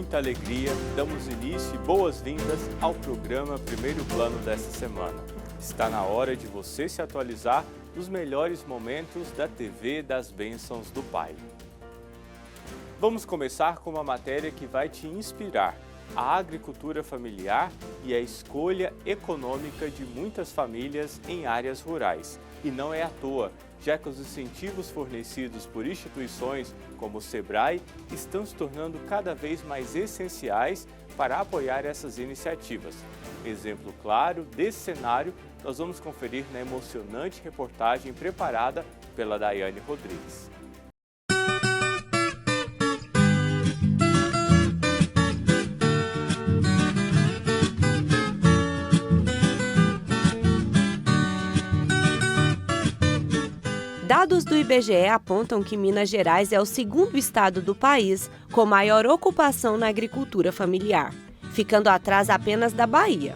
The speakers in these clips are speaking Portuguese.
muita alegria, damos início e boas-vindas ao programa Primeiro Plano desta semana. Está na hora de você se atualizar dos melhores momentos da TV das Bênçãos do Pai. Vamos começar com uma matéria que vai te inspirar: a agricultura familiar e a escolha econômica de muitas famílias em áreas rurais. E não é à toa, já que os incentivos fornecidos por instituições como o Sebrae estão se tornando cada vez mais essenciais para apoiar essas iniciativas. Exemplo claro desse cenário nós vamos conferir na emocionante reportagem preparada pela Daiane Rodrigues. Dados do IBGE apontam que Minas Gerais é o segundo estado do país com maior ocupação na agricultura familiar, ficando atrás apenas da Bahia.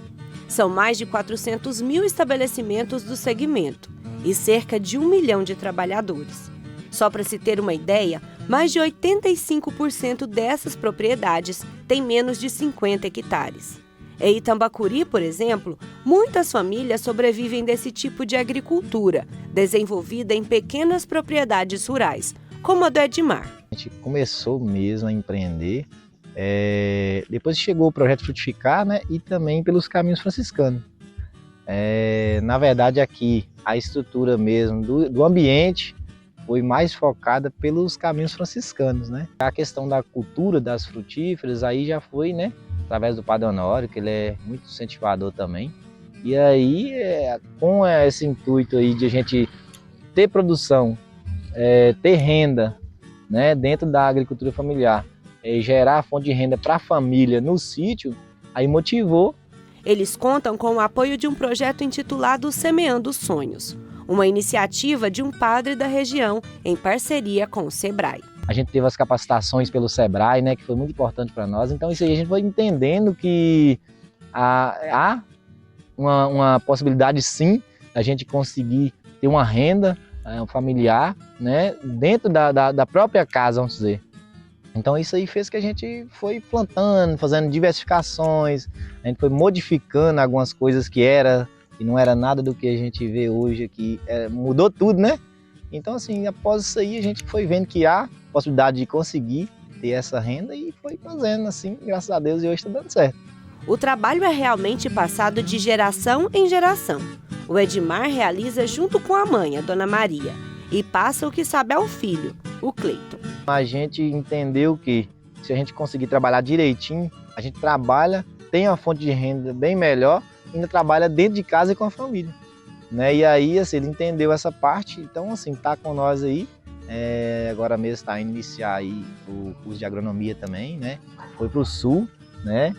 São mais de 400 mil estabelecimentos do segmento e cerca de 1 milhão de trabalhadores. Só para se ter uma ideia, mais de 85% dessas propriedades têm menos de 50 hectares. Em Itambacuri, por exemplo, muitas famílias sobrevivem desse tipo de agricultura, desenvolvida em pequenas propriedades rurais, como a do Edmar. A gente começou mesmo a empreender, depois chegou o projeto Frutificar, né, e também pelos caminhos franciscanos. Na verdade, aqui a estrutura mesmo do ambiente foi mais focada pelos caminhos franciscanos, né? A questão da cultura das frutíferas aí já foi, né, através do Padre Honório, que ele é muito incentivador também. E aí, com esse intuito aí de a gente ter produção, ter renda, né, dentro da agricultura familiar, gerar fonte de renda para a família no sítio, aí motivou. Eles contam com o apoio de um projeto intitulado Semeando Sonhos, uma iniciativa de um padre da região em parceria com o Sebrae. A gente teve as capacitações pelo Sebrae, né, que foi muito importante para nós. Então isso aí a gente foi entendendo que há uma possibilidade sim da gente conseguir ter uma renda familiar, né, dentro da própria casa, vamos dizer. Então isso aí fez que a gente foi plantando, fazendo diversificações, a gente foi modificando algumas coisas que não era nada do que a gente vê hoje aqui, mudou tudo, né? Então assim, após isso aí a gente foi vendo que há possibilidade de conseguir ter essa renda e foi fazendo assim, graças a Deus, e hoje está dando certo. O trabalho é realmente passado de geração em geração. O Edmar realiza junto com a mãe, a Dona Maria, e passa o que sabe ao filho, o Cleiton. A gente entendeu que se a gente conseguir trabalhar direitinho, a gente trabalha, tem uma fonte de renda bem melhor, ainda trabalha dentro de casa e com a família, né? E aí, assim, ele entendeu essa parte, então assim, tá com nós aí. Agora mesmo está a iniciar aí o curso de agronomia também, né? Foi para o sul, né?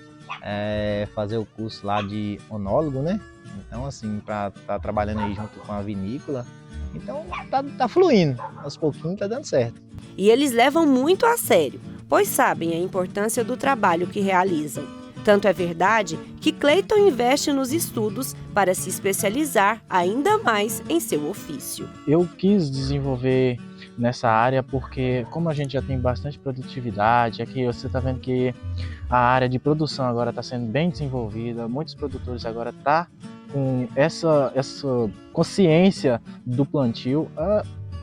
Fazer o curso lá de onólogo, né? Então assim, para estar trabalhando aí junto com a vinícola. Então tá fluindo, aos pouquinhos tá dando certo. E eles levam muito a sério, pois sabem a importância do trabalho que realizam. Tanto é verdade que Cleiton investe nos estudos para se especializar ainda mais em seu ofício. Eu quis desenvolver nessa área porque, como a gente já tem bastante produtividade, aqui você está vendo que a área de produção agora está sendo bem desenvolvida, muitos produtores agora estão com essa consciência do plantio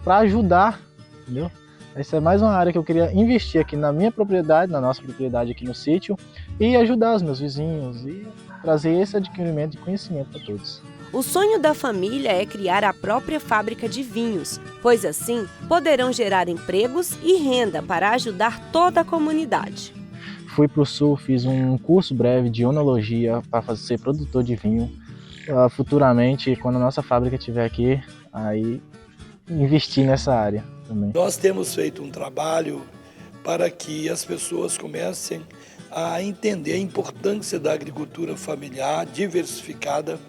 para ajudar, entendeu? Essa é mais uma área que eu queria investir aqui na minha propriedade, na nossa propriedade aqui no sítio, e ajudar os meus vizinhos e trazer esse adquirimento de conhecimento para todos. O sonho da família é criar a própria fábrica de vinhos, pois assim poderão gerar empregos e renda para ajudar toda a comunidade. Fui para o sul, fiz um curso breve de onologia para ser produtor de vinho. Futuramente, quando a nossa fábrica estiver aqui, aí investir nessa área também. Nós temos feito um trabalho para que as pessoas comecem a entender a importância da agricultura familiar diversificada,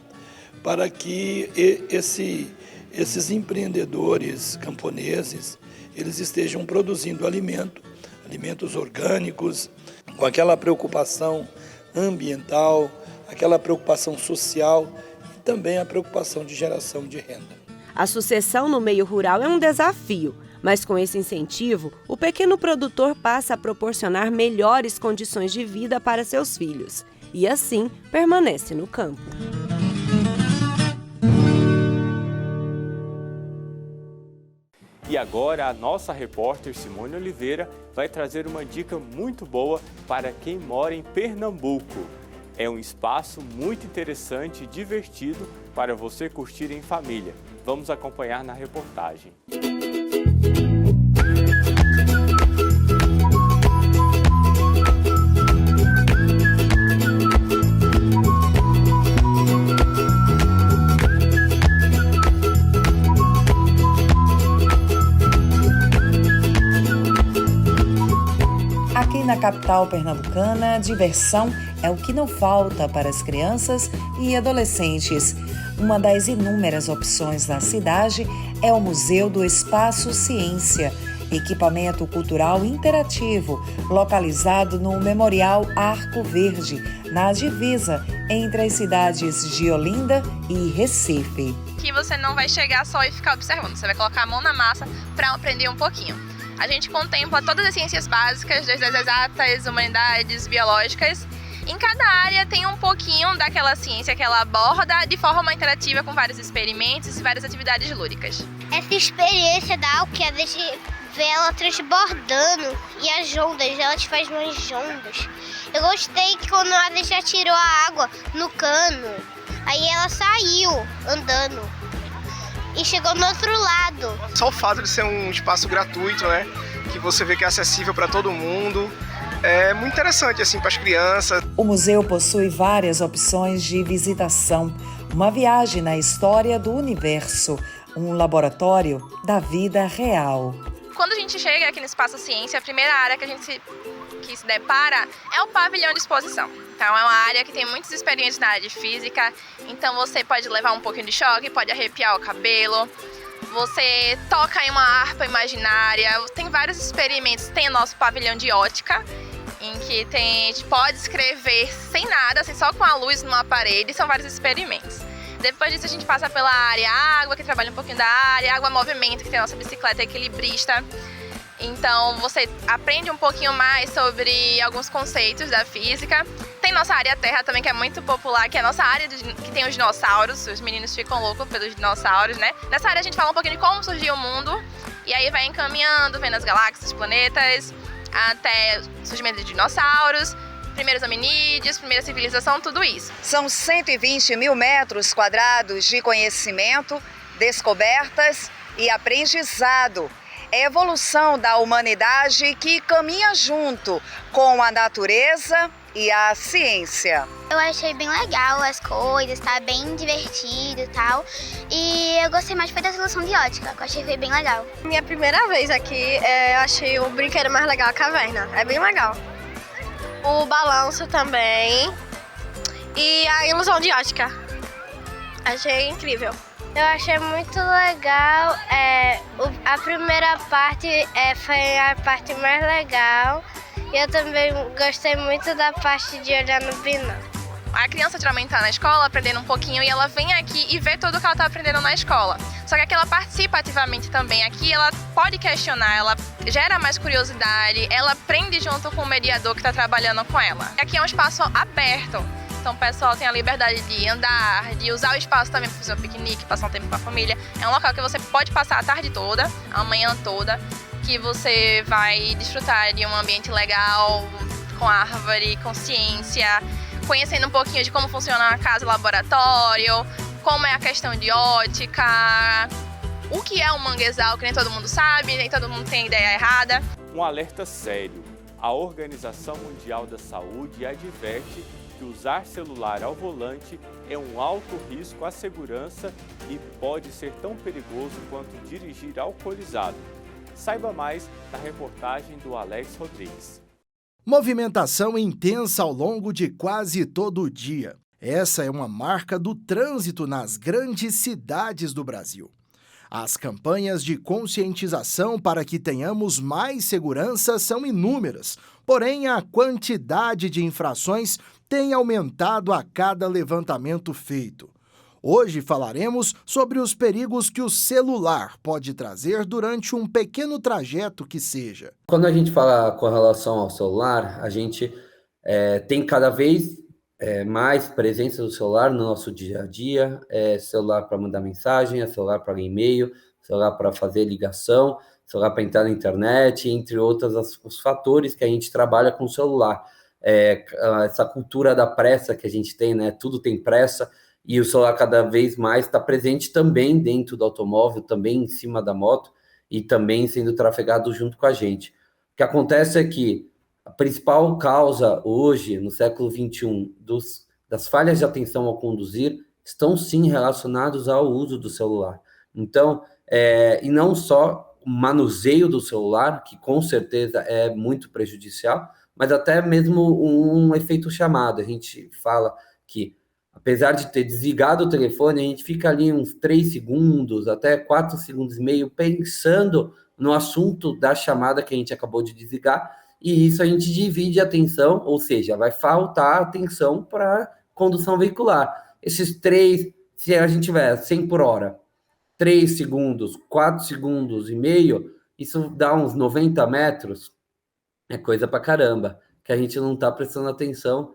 para que esses empreendedores camponeses eles estejam produzindo alimentos orgânicos, com aquela preocupação ambiental, aquela preocupação social e também a preocupação de geração de renda. A sucessão no meio rural é um desafio, Mas com esse incentivo, o pequeno produtor passa a proporcionar melhores condições de vida para seus filhos e assim permanece no campo. E agora a nossa repórter Simone Oliveira vai trazer uma dica muito boa para quem mora em Pernambuco. É um espaço muito interessante e divertido para você curtir em família. Vamos acompanhar na reportagem. Aqui na capital pernambucana, diversão é o que não falta para as crianças e adolescentes. Uma das inúmeras opções na cidade é o Museu do Espaço Ciência, equipamento cultural interativo, localizado no Memorial Arco Verde, na divisa entre as cidades de Olinda e Recife. Aqui você não vai chegar só e ficar observando, você vai colocar a mão na massa para aprender um pouquinho. A gente contempla todas as ciências básicas, desde as exatas, humanidades, biológicas. Em cada área tem um pouquinho daquela ciência que ela aborda de forma interativa com vários experimentos e várias atividades lúdicas. Essa experiência da que a gente vê ela transbordando e as ondas, ela te faz umas ondas. Eu gostei que quando a gente já tirou a água no cano, aí ela saiu andando e chegou no outro lado. Só o fato de ser um espaço gratuito, né, que você vê que é acessível para todo mundo, é muito interessante assim para as crianças. O museu possui várias opções de visitação, uma viagem na história do universo, um laboratório da vida real. Quando a gente chega aqui no Espaço Ciência, a primeira área que a gente se depara é o pavilhão de exposição. Então é uma área que tem muitos experimentos na área de física, então você pode levar um pouquinho de choque, pode arrepiar o cabelo, você toca em uma harpa imaginária, tem vários experimentos, tem o nosso pavilhão de ótica, em que a gente pode escrever sem nada, assim, só com a luz numa parede, são vários experimentos. Depois disso a gente passa pela área água, que trabalha um pouquinho da área, água movimento, que tem a nossa bicicleta equilibrista. Então você aprende um pouquinho mais sobre alguns conceitos da física. Tem nossa área terra também, que é muito popular, que é a nossa área que tem os dinossauros. Os meninos ficam loucos pelos dinossauros, né? Nessa área a gente fala um pouquinho de como surgiu o mundo, e aí vai encaminhando, vendo as galáxias, os planetas, até o surgimento de dinossauros, primeiros hominídeos, primeira civilização, tudo isso. São 120 mil metros quadrados de conhecimento, descobertas e aprendizado. É a evolução da humanidade que caminha junto com a natureza e a ciência. Eu achei bem legal as coisas, tá bem divertido e tal. E eu gostei mais foi da solução de ótica, que eu achei que foi bem legal. Minha primeira vez aqui, eu achei o brinquedo mais legal a caverna. É bem legal. O balanço também. E a ilusão de ótica. Achei incrível. Eu achei muito legal. A primeira parte foi a parte mais legal. E eu também gostei muito da parte de olhar no binóculo. A criança geralmente está na escola aprendendo um pouquinho e ela vem aqui e vê tudo que ela está aprendendo na escola. Só que aqui ela participa ativamente também. Aqui ela pode questionar, ela gera mais curiosidade, ela aprende junto com o mediador que está trabalhando com ela. Aqui é um espaço aberto. Então o pessoal tem a liberdade de andar, de usar o espaço também para fazer um piquenique, passar um tempo com a família. É um local que você pode passar a tarde toda, a manhã toda, que você vai desfrutar de um ambiente legal, com árvore, com ciência, conhecendo um pouquinho de como funciona a casa laboratório, como é a questão de ótica, o que é um manguezal, que nem todo mundo sabe, nem todo mundo tem ideia errada. Um alerta sério. A Organização Mundial da Saúde adverte que usar celular ao volante é um alto risco à segurança e pode ser tão perigoso quanto dirigir alcoolizado. Saiba mais na reportagem do Alex Rodrigues. Movimentação intensa ao longo de quase todo o dia. Essa é uma marca do trânsito nas grandes cidades do Brasil. As campanhas de conscientização para que tenhamos mais segurança são inúmeras, porém a quantidade de infrações tem aumentado a cada levantamento feito. Hoje falaremos sobre os perigos que o celular pode trazer durante um pequeno trajeto que seja. Quando a gente fala com relação ao celular, a gente tem cada vez mais presença do celular no nosso dia a dia. Celular para mandar mensagem, celular para ler e-mail, celular para fazer ligação, celular para entrar na internet, entre outros os fatores que a gente trabalha com o celular. Essa cultura da pressa que a gente tem, né? Tudo tem pressa. E o celular cada vez mais está presente também dentro do automóvel, também em cima da moto e também sendo trafegado junto com a gente. O que acontece é que a principal causa hoje, no século XXI, das falhas de atenção ao conduzir, estão sim relacionados ao uso do celular. Então, e não só o manuseio do celular, que com certeza é muito prejudicial, mas até mesmo um efeito chamada. A gente fala que apesar de ter desligado o telefone, a gente fica ali uns 3 segundos, até 4 segundos e meio, pensando no assunto da chamada que a gente acabou de desligar, e isso a gente divide a atenção, ou seja, vai faltar atenção para condução veicular. Esses 3, se a gente tiver 100 por hora, 3 segundos, 4 segundos e meio, isso dá uns 90 metros, é coisa pra caramba, que a gente não está prestando atenção.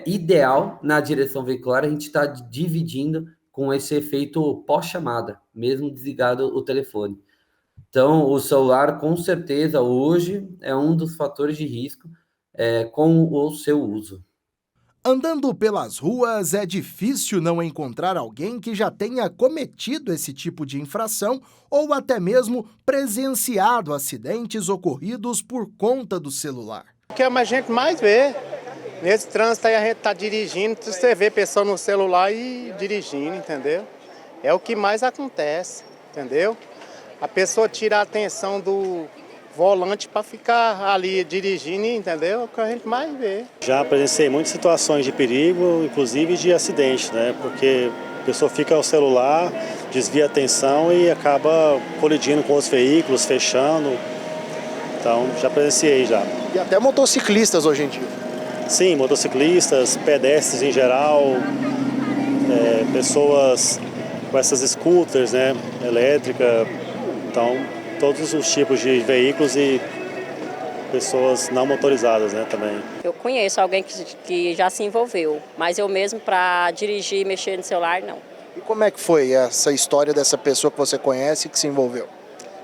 Ideal na direção veicular, a gente está dividindo com esse efeito pós-chamada, mesmo desligado o telefone. Então, o celular, com certeza, hoje é um dos fatores de risco com o seu uso. Andando pelas ruas, é difícil não encontrar alguém que já tenha cometido esse tipo de infração ou até mesmo presenciado acidentes ocorridos por conta do celular. O que a gente mais vê nesse trânsito aí, a gente está dirigindo, você vê pessoa no celular e dirigindo, entendeu? É o que mais acontece, entendeu? A pessoa tira a atenção do volante para ficar ali dirigindo, entendeu? É o que a gente mais vê. Já presenciei muitas situações de perigo, inclusive de acidente, né? Porque a pessoa fica ao celular, desvia a atenção e acaba colidindo com os veículos, fechando. Então, já presenciei já. E até motociclistas hoje em dia. Sim, motociclistas, pedestres em geral, pessoas com essas scooters, né, elétrica, então todos os tipos de veículos e pessoas não motorizadas, né, também. Eu conheço alguém que já se envolveu, mas eu mesmo para dirigir e mexer no celular, não. E como é que foi essa história dessa pessoa que você conhece que se envolveu?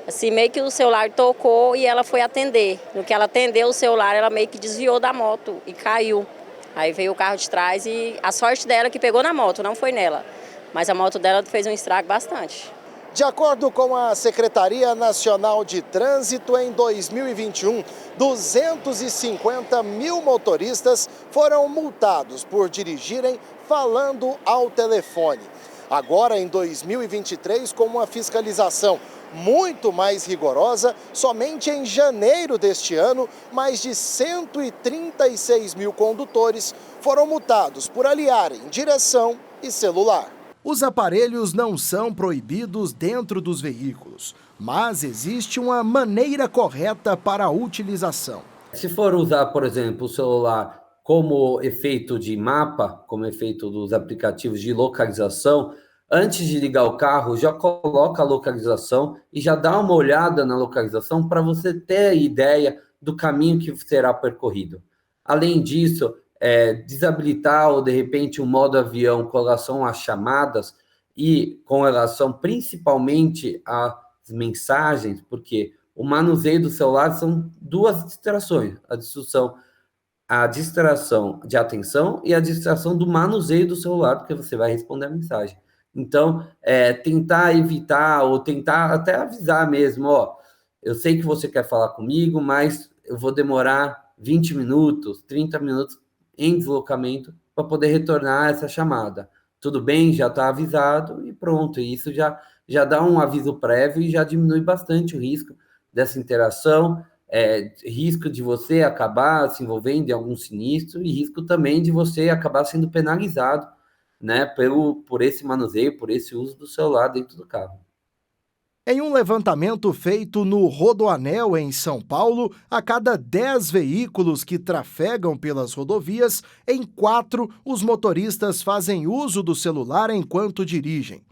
Assim, meio que o celular tocou e ela foi atender. No que ela atendeu o celular, ela meio que desviou da moto e caiu. Aí veio o carro de trás e a sorte dela que pegou na moto, não foi nela. Mas a moto dela fez um estrago bastante. De acordo com a Secretaria Nacional de Trânsito, em 2021, 250 mil motoristas foram multados por dirigirem falando ao telefone. Agora, em 2023, com uma fiscalização muito mais rigorosa, somente em janeiro deste ano, mais de 136 mil condutores foram multados por aliarem direção e celular. Os aparelhos não são proibidos dentro dos veículos, mas existe uma maneira correta para a utilização. Se for usar, por exemplo, o celular como efeito de mapa, como efeito dos aplicativos de localização, antes de ligar o carro, já coloca a localização e já dá uma olhada na localização para você ter a ideia do caminho que será percorrido. Além disso, desabilitar ou, de repente, um modo avião com relação às chamadas e com relação principalmente às mensagens, porque o manuseio do celular são duas distrações, a distração de atenção e a distração do manuseio do celular, porque você vai responder a mensagem. Então, tentar evitar ou tentar até avisar mesmo, eu sei que você quer falar comigo, mas eu vou demorar 20 minutos, 30 minutos em deslocamento para poder retornar essa chamada. Tudo bem, já está avisado e pronto. E isso já dá um aviso prévio e já diminui bastante o risco dessa interação, risco de você acabar se envolvendo em algum sinistro e risco também de você acabar sendo penalizado, né, por esse manuseio, por esse uso do celular dentro do carro. Em um levantamento feito no Rodoanel, em São Paulo, a cada 10 veículos que trafegam pelas rodovias, em 4 os motoristas fazem uso do celular enquanto dirigem.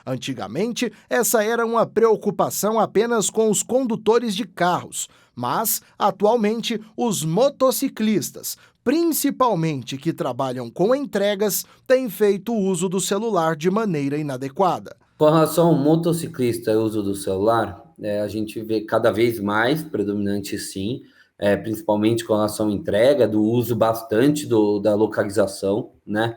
Antigamente, essa era uma preocupação apenas com os condutores de carros, mas, atualmente, os motociclistas, principalmente que trabalham com entregas, têm feito uso do celular de maneira inadequada. Com relação ao motociclista e o uso do celular, a gente vê cada vez mais predominante sim, principalmente com relação à entrega, do uso bastante da localização, né?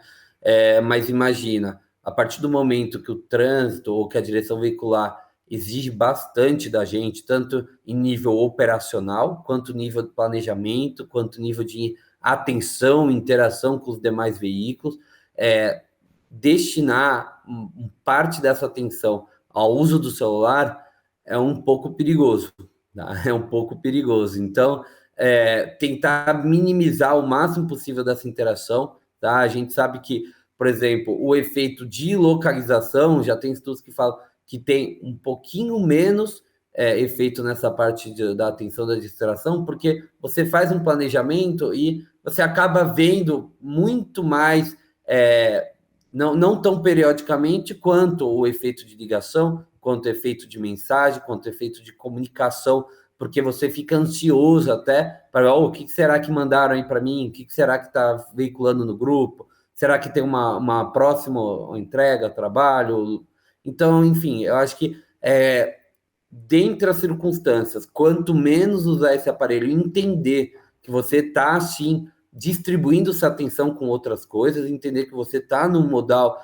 Mas imagina, a partir do momento que o trânsito ou que a direção veicular exige bastante da gente, tanto em nível operacional, quanto nível de planejamento, quanto nível de atenção, interação com os demais veículos, destinar parte dessa atenção ao uso do celular é um pouco perigoso, tá? É um pouco perigoso. Então, tentar minimizar o máximo possível dessa interação, tá? A gente sabe que, por exemplo, o efeito de localização, já tem estudos que falam que tem um pouquinho menos efeito nessa parte da atenção, da distração, porque você faz um planejamento e você acaba vendo muito mais, não tão periodicamente quanto o efeito de ligação, quanto o efeito de mensagem, quanto o efeito de comunicação, porque você fica ansioso até para o que será que mandaram aí para mim, o que será que está veiculando no grupo, será que tem uma próxima entrega, trabalho? Então, enfim, eu acho que dentre as circunstâncias, quanto menos usar esse aparelho e entender que você está, sim, distribuindo essa atenção com outras coisas, entender que você está num modal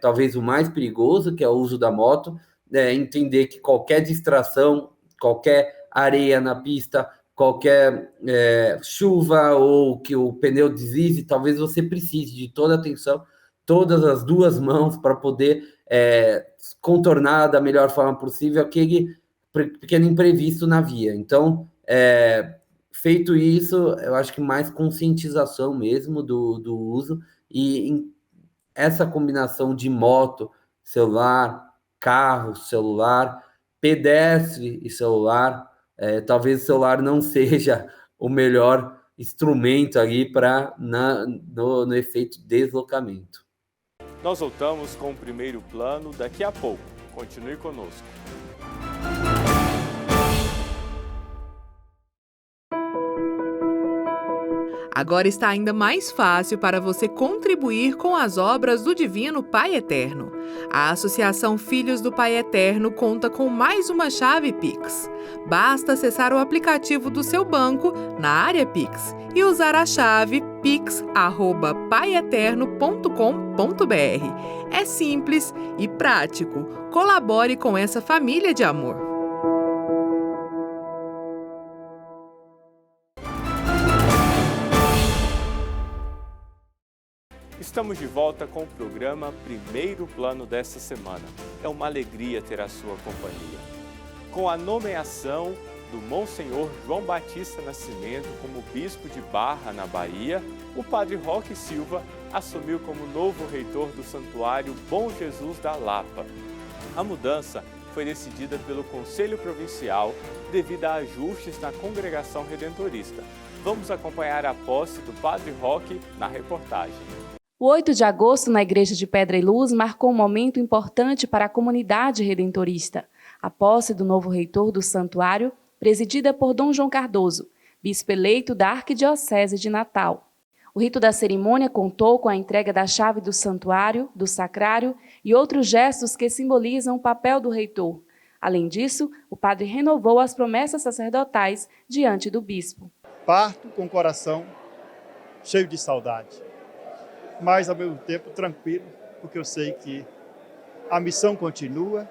talvez o mais perigoso, que é o uso da moto, entender que qualquer distração, qualquer areia na pista, qualquer chuva ou que o pneu deslize, talvez você precise de toda a atenção, todas as duas mãos para poder contornar da melhor forma possível aquele pequeno imprevisto na via. Então, feito isso, eu acho que mais conscientização mesmo do uso e essa combinação de moto, celular, carro, celular, pedestre e celular, talvez o celular não seja o melhor instrumento ali no efeito deslocamento. Nós voltamos com o primeiro plano daqui a pouco. Continue conosco. Agora está ainda mais fácil para você contribuir com as obras do Divino Pai Eterno. A Associação Filhos do Pai Eterno conta com mais uma chave Pix. Basta acessar o aplicativo do seu banco na área Pix e usar a chave pix@paieterno.com.br. É simples e prático. Colabore com essa família de amor. Estamos de volta com o programa Primeiro Plano desta semana. É uma alegria ter a sua companhia. Com a nomeação do Monsenhor João Batista Nascimento como bispo de Barra, na Bahia, o padre Roque Silva assumiu como novo reitor do Santuário Bom Jesus da Lapa. A mudança foi decidida pelo Conselho Provincial devido a ajustes na Congregação Redentorista. Vamos acompanhar a posse do padre Roque na reportagem. O 8 de agosto, na Igreja de Pedra e Luz, marcou um momento importante para a comunidade redentorista. A posse do novo reitor do santuário, presidida por Dom João Cardoso, bispo eleito da Arquidiocese de Natal. O rito da cerimônia contou com a entrega da chave do santuário, do sacrário e outros gestos que simbolizam o papel do reitor. Além disso, o padre renovou as promessas sacerdotais diante do bispo. Parto com o coração cheio de saudade, mas ao mesmo tempo tranquilo, porque eu sei que a missão continua,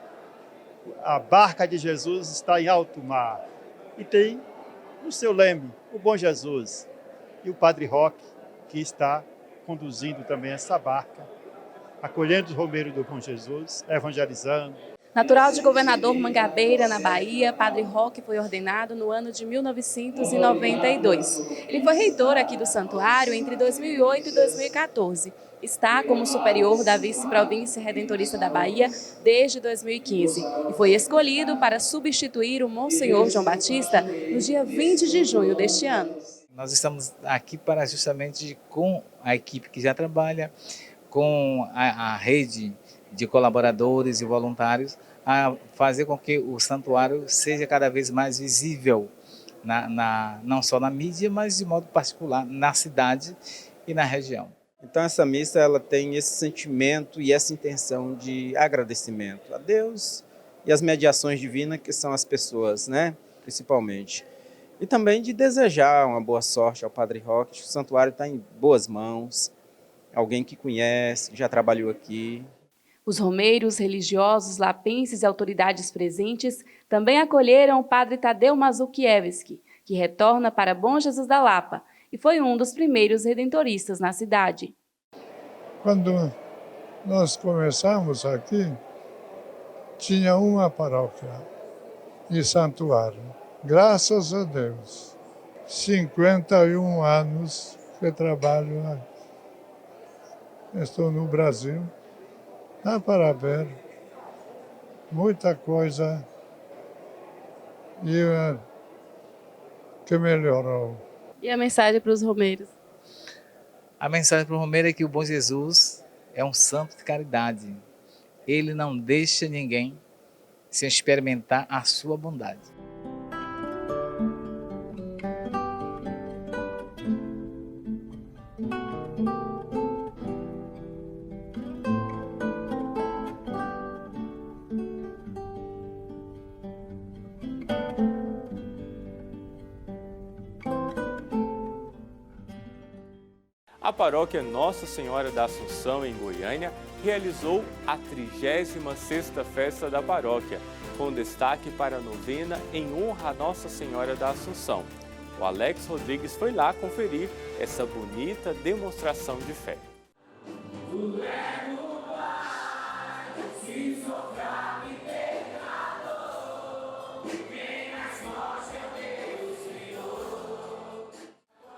a barca de Jesus está em alto mar e tem no seu leme o Bom Jesus e o Padre Roque, que está conduzindo também essa barca, acolhendo os romeiros do Bom Jesus, evangelizando. Natural de Governador Mangabeira, na Bahia, Padre Roque foi ordenado no ano de 1992. Ele foi reitor aqui do santuário entre 2008 e 2014. Está como superior da Vice-Província Redentorista da Bahia desde 2015 e foi escolhido para substituir o Monsenhor João Batista no dia 20 de junho deste ano. Nós estamos aqui para justamente com a equipe que já trabalha, com a rede de colaboradores e voluntários, a fazer com que o santuário seja cada vez mais visível, não só na mídia, mas de modo particular na cidade e na região. Então essa missa ela tem esse sentimento e essa intenção de agradecimento a Deus e as mediações divinas que são as pessoas, né, principalmente. E também de desejar uma boa sorte ao Padre Roque. O santuário está em boas mãos, alguém que conhece, que já trabalhou aqui. Os romeiros, religiosos, lapenses e autoridades presentes também acolheram o Padre Tadeu Mazukiewski, que retorna para Bom Jesus da Lapa, e foi um dos primeiros redentoristas na cidade. Quando nós começamos aqui, tinha uma paróquia e santuário. Graças a Deus, 51 anos que trabalho aqui. Estou no Brasil, dá para ver muita coisa que melhorou. E a mensagem para os romeiros? A mensagem para o romeiro é que o Bom Jesus é um santo de caridade. Ele não deixa ninguém sem experimentar a sua bondade. A paróquia Nossa Senhora da Assunção, em Goiânia, realizou a 36ª festa da paróquia, com destaque para a novena em honra a Nossa Senhora da Assunção. O Alex Rodrigues foi lá conferir essa bonita demonstração de fé.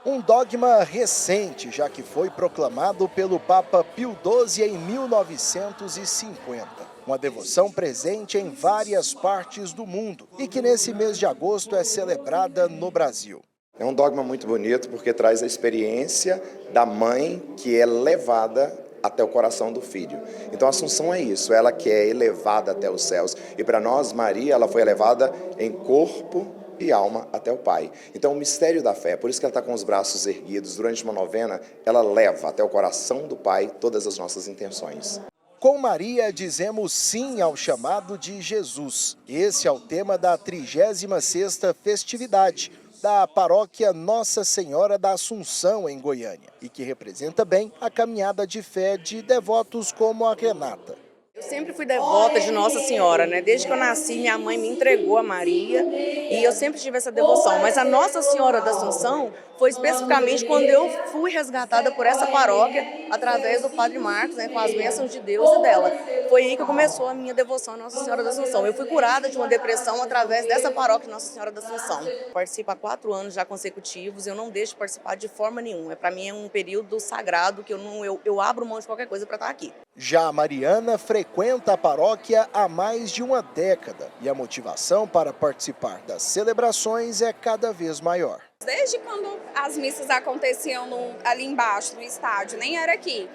Um dogma recente, já que foi proclamado pelo Papa Pio XII em 1950. Uma devoção presente em várias partes do mundo e que nesse mês de agosto é celebrada no Brasil. É um dogma muito bonito porque traz a experiência da mãe que é levada até o coração do filho. Então a Assunção é isso, ela que é elevada até os céus. E para nós, Maria, ela foi elevada em corpo e alma até o Pai. Então o mistério da fé, por isso que ela está com os braços erguidos durante uma novena, ela leva até o coração do Pai todas as nossas intenções. Com Maria dizemos sim ao chamado de Jesus. Esse é o tema da 36ª festividade da paróquia Nossa Senhora da Assunção, em Goiânia, e que representa bem a caminhada de fé de devotos como a Renata. Eu sempre fui devota de Nossa Senhora, né? Desde que eu nasci, minha mãe me entregou a Maria e eu sempre tive essa devoção. Mas a Nossa Senhora da Assunção foi especificamente quando eu fui resgatada por essa paróquia através do Padre Marcos, né? Com as bênçãos de Deus e dela. Foi aí que começou a minha devoção à Nossa Senhora da Assunção. Eu fui curada de uma depressão através dessa paróquia Nossa Senhora da Assunção. Participo há 4 anos já consecutivos, eu não deixo de participar de forma nenhuma. Para mim é um período sagrado que eu abro mão de qualquer coisa para estar aqui. Já a Mariana frequenta a paróquia há mais de uma década e a motivação para participar das celebrações é cada vez maior. Desde quando as missas aconteciam ali embaixo do estádio, nem era aqui.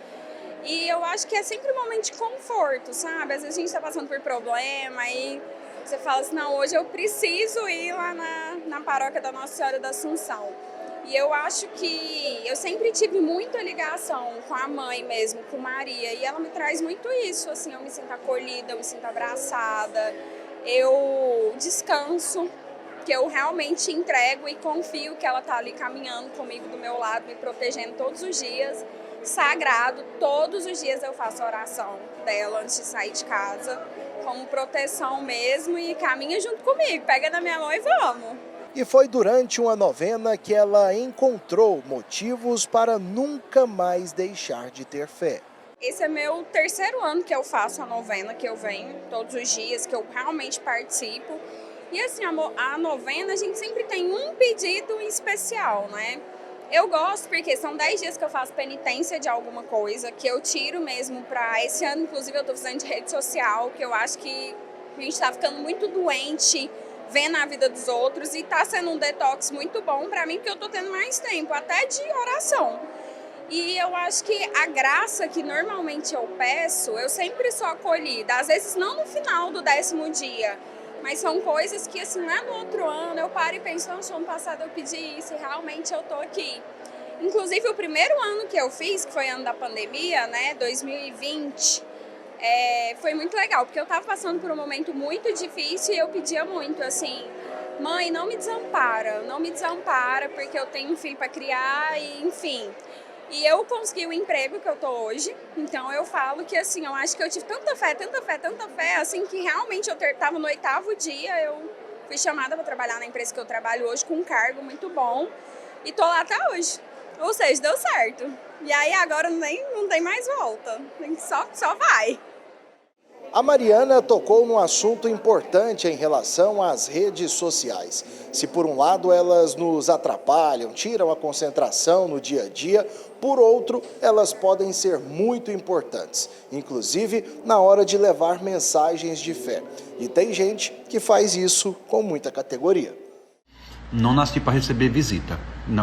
E eu acho que é sempre um momento de conforto, sabe? Às vezes a gente está passando por problema e você fala assim, não, hoje eu preciso ir lá na paróquia da Nossa Senhora da Assunção. E eu acho que eu sempre tive muita ligação com a mãe mesmo, com Maria, e ela me traz muito isso, assim, eu me sinto acolhida, eu me sinto abraçada, eu descanso, que eu realmente entrego e confio que ela está ali caminhando comigo do meu lado, me protegendo todos os dias, sagrado, todos os dias eu faço a oração dela antes de sair de casa, como proteção mesmo, e caminha junto comigo, pega na minha mão e vamos. E foi durante uma novena que ela encontrou motivos para nunca mais deixar de ter fé. Esse é meu 3º ano que eu faço a novena, que eu venho todos os dias, que eu realmente participo. E assim, a novena a gente sempre tem um pedido especial, né? Eu gosto porque são 10 dias que eu faço penitência de alguma coisa, que eu tiro mesmo pra... Esse ano, inclusive, eu tô precisando de rede social, que eu acho que a gente tá ficando muito doente, vendo a vida dos outros, e tá sendo um detox muito bom pra mim, porque eu tô tendo mais tempo, até de oração. E eu acho que a graça que normalmente eu peço, eu sempre sou acolhida. Às vezes não no final do 10º dia, mas são coisas que, assim, lá no outro ano eu paro e penso, nossa, ano passado eu pedi isso e realmente eu tô aqui. Inclusive, o primeiro ano que eu fiz, que foi ano da pandemia, né, 2020, foi muito legal, porque eu tava passando por um momento muito difícil e eu pedia muito, assim, mãe, não me desampara, porque eu tenho um filho para criar e, enfim... E eu consegui o emprego que eu tô hoje, então eu falo que, assim, eu acho que eu tive tanta fé, assim, que realmente eu tava no 8º dia, eu fui chamada para trabalhar na empresa que eu trabalho hoje, com um cargo muito bom, e tô lá até hoje. Ou seja, deu certo. E aí agora não tem mais volta, só vai. A Mariana tocou num assunto importante em relação às redes sociais. Se por um lado elas nos atrapalham, tiram a concentração no dia a dia, por outro, elas podem ser muito importantes, inclusive na hora de levar mensagens de fé. E tem gente que faz isso com muita categoria. Não nasci para receber visita,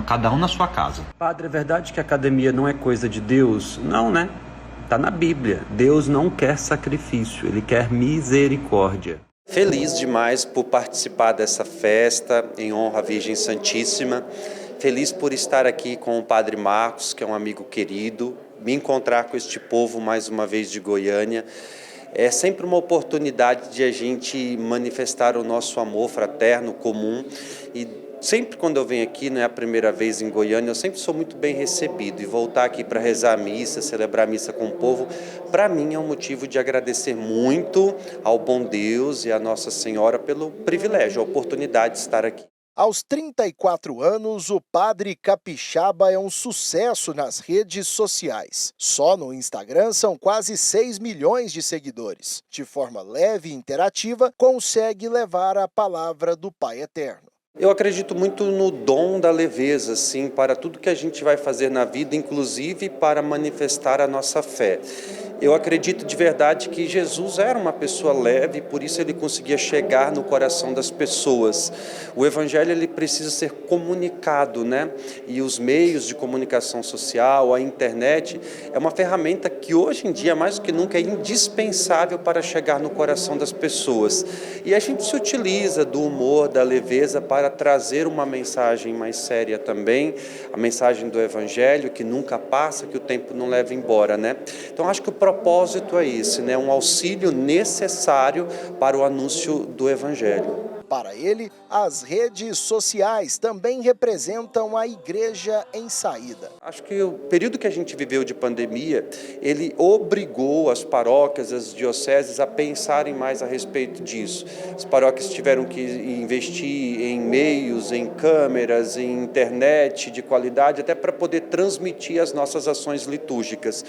cada um na sua casa. Padre, é verdade que a academia não é coisa de Deus? Não, né? Está na Bíblia. Deus não quer sacrifício, Ele quer misericórdia. Feliz demais por participar dessa festa em honra à Virgem Santíssima. Feliz por estar aqui com o Padre Marcos, que é um amigo querido. Me encontrar com este povo mais uma vez de Goiânia. É sempre uma oportunidade de a gente manifestar o nosso amor fraterno, comum. E sempre quando eu venho aqui, não é a primeira vez em Goiânia, eu sempre sou muito bem recebido. E voltar aqui para rezar a missa, celebrar a missa com o povo, para mim é um motivo de agradecer muito ao bom Deus e à Nossa Senhora pelo privilégio, a oportunidade de estar aqui. Aos 34 anos, o padre capixaba é um sucesso nas redes sociais. Só no Instagram são quase 6 milhões de seguidores. De forma leve e interativa, consegue levar a palavra do Pai Eterno. Eu acredito muito no dom da leveza, sim, para tudo que a gente vai fazer na vida, inclusive para manifestar a nossa fé. Eu acredito de verdade que Jesus era uma pessoa leve, por isso ele conseguia chegar no coração das pessoas. O Evangelho ele precisa ser comunicado, né? E os meios de comunicação social, a internet, é uma ferramenta que hoje em dia, mais do que nunca, é indispensável para chegar no coração das pessoas. E a gente se utiliza do humor, da leveza, para trazer uma mensagem mais séria também, a mensagem do Evangelho, que nunca passa, que o tempo não leva embora, né? Então, acho que o propósito é esse, né? Um auxílio necessário para o anúncio do Evangelho. Para ele, as redes sociais também representam a igreja em saída. Acho que o período que a gente viveu de pandemia, ele obrigou as paróquias, as dioceses a pensarem mais a respeito disso. As paróquias tiveram que investir em meios, em câmeras, em internet de qualidade, até para poder transmitir as nossas ações litúrgicas.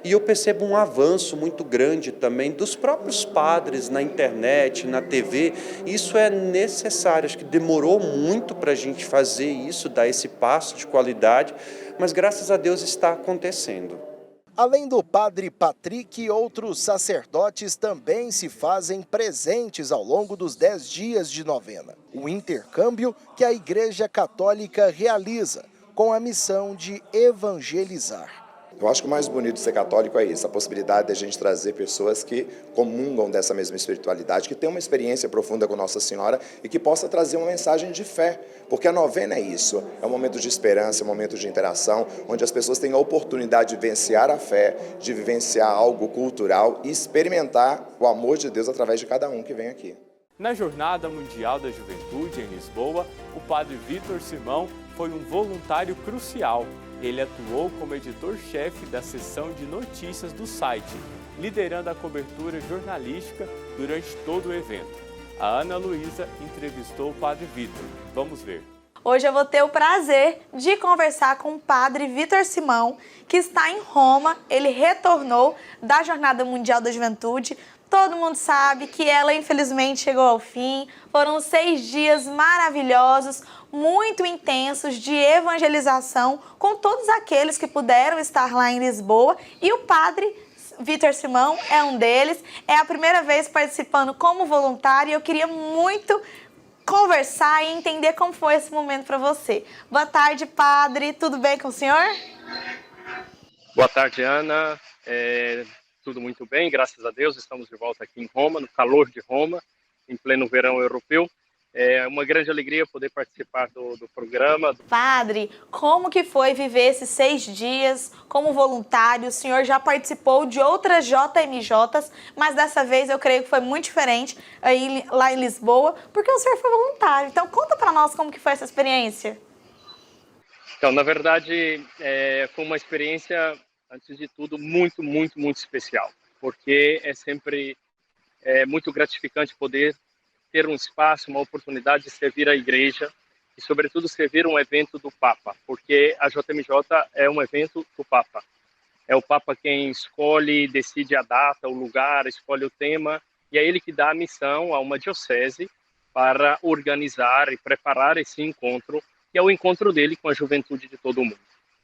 E eu percebo um avanço muito grande também dos próprios padres na internet, na TV. Isso é necessário, acho que demorou muito para a gente fazer isso, dar esse passo de qualidade, mas graças a Deus está acontecendo. Além do padre Patrick, outros sacerdotes também se fazem presentes ao longo dos 10 dias de novena. O intercâmbio que a Igreja Católica realiza com a missão de evangelizar. Eu acho que o mais bonito de ser católico é isso, a possibilidade de a gente trazer pessoas que comungam dessa mesma espiritualidade, que têm uma experiência profunda com Nossa Senhora e que possa trazer uma mensagem de fé, porque a novena é isso, é um momento de esperança, é um momento de interação, onde as pessoas têm a oportunidade de vivenciar a fé, de vivenciar algo cultural e experimentar o amor de Deus através de cada um que vem aqui. Na Jornada Mundial da Juventude, em Lisboa, o padre Vítor Simão foi um voluntário crucial. Ele atuou como editor-chefe da seção de notícias do site, liderando a cobertura jornalística durante todo o evento. A Ana Luísa entrevistou o padre Vítor. Vamos ver. Hoje eu vou ter o prazer de conversar com o padre Vítor Simão, que está em Roma. Ele retornou da Jornada Mundial da Juventude Todo mundo sabe que ela infelizmente chegou ao fim. Foram 6 dias maravilhosos, muito intensos de evangelização com todos aqueles que puderam estar lá em Lisboa. E o padre Vitor Simão é um deles. É a primeira vez participando como voluntário e eu queria muito conversar e entender como foi esse momento para você. Boa tarde, padre. Tudo bem com o senhor? Boa tarde, Ana. Tudo muito bem, graças a Deus. Estamos de volta aqui em Roma, no calor de Roma, em pleno verão europeu. É uma grande alegria poder participar do programa. Padre, como que foi viver esses 6 dias como voluntário? O senhor já participou de outras JMJs, mas dessa vez eu creio que foi muito diferente aí, lá em Lisboa, porque o senhor foi voluntário. Então conta para nós como que foi essa experiência. Então, na verdade, foi uma experiência, antes de tudo, muito, muito, muito especial, porque é sempre muito gratificante poder ter um espaço, uma oportunidade de servir a igreja e, sobretudo, servir um evento do Papa, porque a JMJ é um evento do Papa. É o Papa quem escolhe, decide a data, o lugar, escolhe o tema, e é ele que dá a missão a uma diocese para organizar e preparar esse encontro, que é o encontro dele com a juventude de todo o mundo.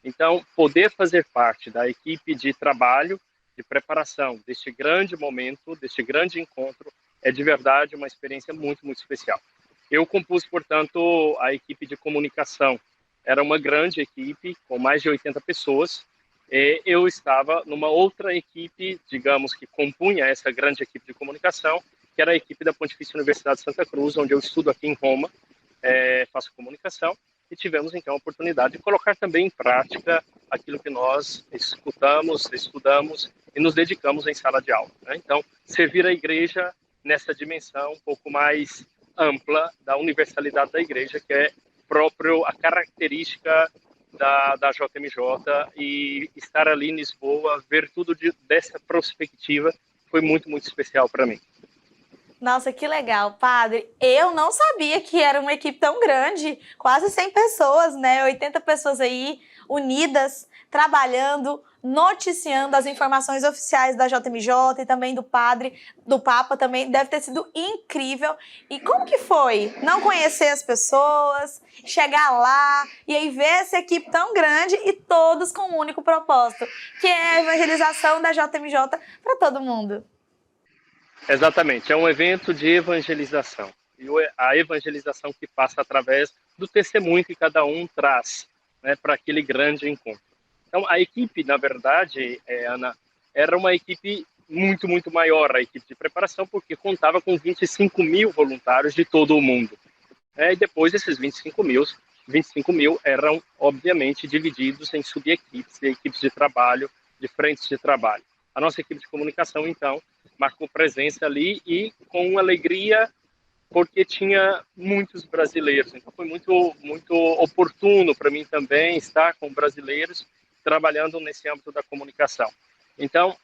Então, poder fazer parte da equipe de trabalho, de preparação deste grande momento, deste grande encontro, é de verdade uma experiência muito, muito especial. Eu compus, portanto, a equipe de comunicação. Era uma grande equipe, com mais de 80 pessoas. E eu estava numa outra equipe, digamos, que compunha essa grande equipe de comunicação, que era a equipe da Pontifícia Universidade de Santa Cruz, onde eu estudo aqui em Roma, faço comunicação, e tivemos, então, a oportunidade de colocar também em prática aquilo que nós escutamos, estudamos e nos dedicamos em sala de aula, né? Então, servir a igreja nessa dimensão um pouco mais ampla da universalidade da igreja, que é próprio a característica da JMJ, e estar ali em Lisboa, ver tudo dessa perspectiva, foi muito, muito especial para mim. Nossa, que legal, padre. Eu não sabia que era uma equipe tão grande, quase 100 pessoas, né? 80 pessoas aí unidas, trabalhando, noticiando as informações oficiais da JMJ e também do padre, do Papa também. Deve ter sido incrível. E como que foi não conhecer as pessoas, chegar lá e aí ver essa equipe tão grande e todos com um único propósito, que é a evangelização da JMJ para todo mundo? Exatamente, é um evento de evangelização. E a evangelização que passa através do testemunho que cada um traz, né, para aquele grande encontro. Então, a equipe, na verdade, Ana, era uma equipe muito, muito maior, a equipe de preparação, porque contava com 25 mil voluntários de todo o mundo. E depois, esses 25 mil eram, obviamente, divididos em subequipes, equipes de trabalho, de frentes de trabalho. A nossa equipe de comunicação, então, marcou presença ali e com alegria, porque tinha muitos brasileiros. Então, foi muito, muito oportuno para mim também estar com brasileiros trabalhando nesse âmbito da comunicação. Então,